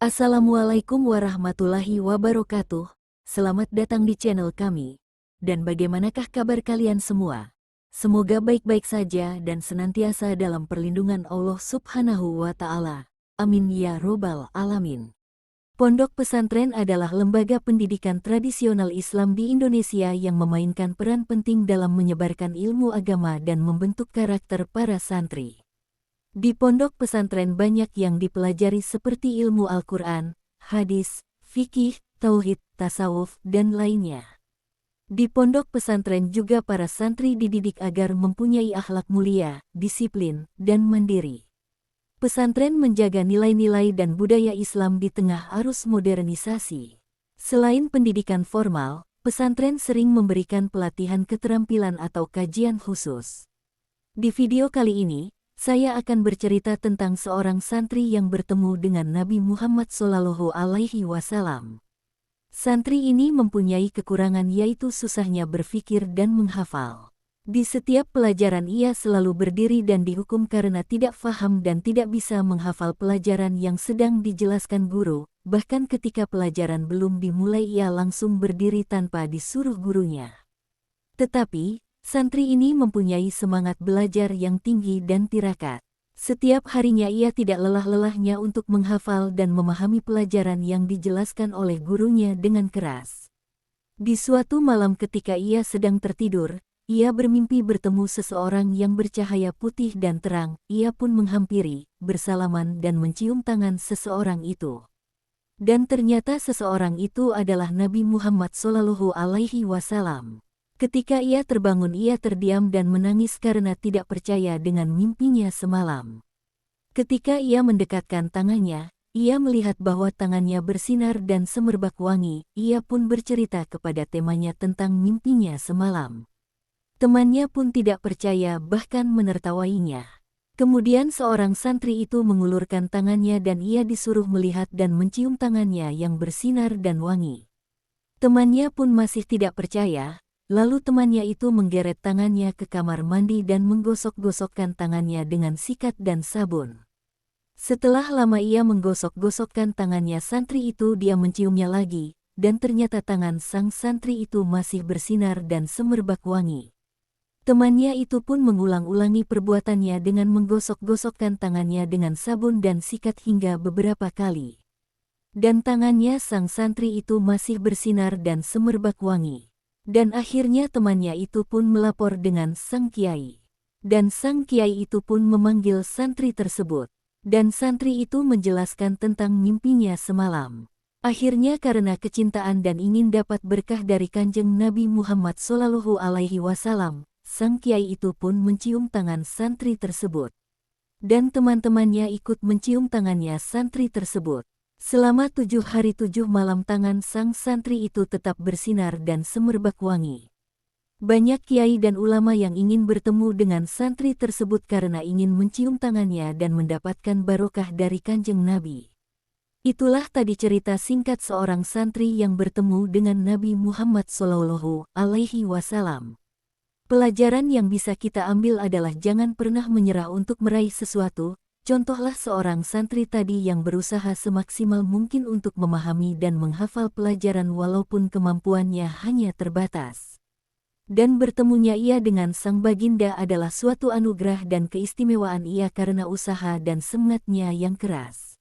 Assalamualaikum warahmatullahi wabarakatuh. Selamat datang di channel kami. Dan bagaimanakah kabar kalian semua? Semoga baik-baik saja dan senantiasa dalam perlindungan Allah Subhanahu wa Ta'ala. Amin ya Robbal 'Alamin. Pondok pesantren adalah lembaga pendidikan tradisional Islam di Indonesia yang memainkan peran penting dalam menyebarkan ilmu agama dan membentuk karakter para santri. Di pondok pesantren banyak yang dipelajari seperti ilmu Al-Quran, hadis, fikih, tauhid, tasawuf, dan lainnya. Di pondok pesantren juga para santri dididik agar mempunyai akhlak mulia, disiplin, dan mandiri. Pesantren menjaga nilai-nilai dan budaya Islam di tengah arus modernisasi. Selain pendidikan formal, pesantren sering memberikan pelatihan keterampilan atau kajian khusus. Di video kali ini, saya akan bercerita tentang seorang santri yang bertemu dengan Nabi Muhammad SAW. Santri ini mempunyai kekurangan yaitu susahnya berpikir dan menghafal. Di setiap pelajaran ia selalu berdiri dan dihukum karena tidak faham dan tidak bisa menghafal pelajaran yang sedang dijelaskan guru, bahkan ketika pelajaran belum dimulai ia langsung berdiri tanpa disuruh gurunya. Tetapi, santri ini mempunyai semangat belajar yang tinggi dan tirakat. Setiap harinya ia tidak lelah-lelahnya untuk menghafal dan memahami pelajaran yang dijelaskan oleh gurunya dengan keras. Di suatu malam ketika ia sedang tertidur, ia bermimpi bertemu seseorang yang bercahaya putih dan terang. Ia pun menghampiri, bersalaman dan mencium tangan seseorang itu. Dan ternyata seseorang itu adalah Nabi Muhammad SAW. Ketika ia terbangun ia terdiam dan menangis karena tidak percaya dengan mimpinya semalam. Ketika ia mendekatkan tangannya, ia melihat bahwa tangannya bersinar dan semerbak wangi. Ia pun bercerita kepada temannya tentang mimpinya semalam. Temannya pun tidak percaya bahkan menertawainya. Kemudian seorang santri itu mengulurkan tangannya dan ia disuruh melihat dan mencium tangannya yang bersinar dan wangi. Temannya pun masih tidak percaya. Lalu temannya itu menggeret tangannya ke kamar mandi dan menggosok-gosokkan tangannya dengan sikat dan sabun. Setelah lama ia menggosok-gosokkan tangannya santri itu dia menciumnya lagi, dan ternyata tangan sang santri itu masih bersinar dan semerbak wangi. Temannya itu pun mengulang-ulangi perbuatannya dengan menggosok-gosokkan tangannya dengan sabun dan sikat hingga beberapa kali. Dan tangannya sang santri itu masih bersinar dan semerbak wangi. Dan akhirnya temannya itu pun melapor dengan sang kiai. Dan sang kiai itu pun memanggil santri tersebut. Dan santri itu menjelaskan tentang mimpinya semalam. Akhirnya karena kecintaan dan ingin dapat berkah dari Kanjeng Nabi Muhammad SAW, sang kiai itu pun mencium tangan santri tersebut. Dan teman-temannya ikut mencium tangannya santri tersebut. Selama 7 hari 7 malam tangan sang santri itu tetap bersinar dan semerbak wangi. Banyak kiai dan ulama yang ingin bertemu dengan santri tersebut karena ingin mencium tangannya dan mendapatkan barokah dari Kanjeng Nabi. Itulah tadi cerita singkat seorang santri yang bertemu dengan Nabi Muhammad SAW. Pelajaran yang bisa kita ambil adalah jangan pernah menyerah untuk meraih sesuatu. Contohlah seorang santri tadi yang berusaha semaksimal mungkin untuk memahami dan menghafal pelajaran walaupun kemampuannya hanya terbatas. Dan bertemunya ia dengan sang baginda adalah suatu anugerah dan keistimewaan ia karena usaha dan semangatnya yang keras.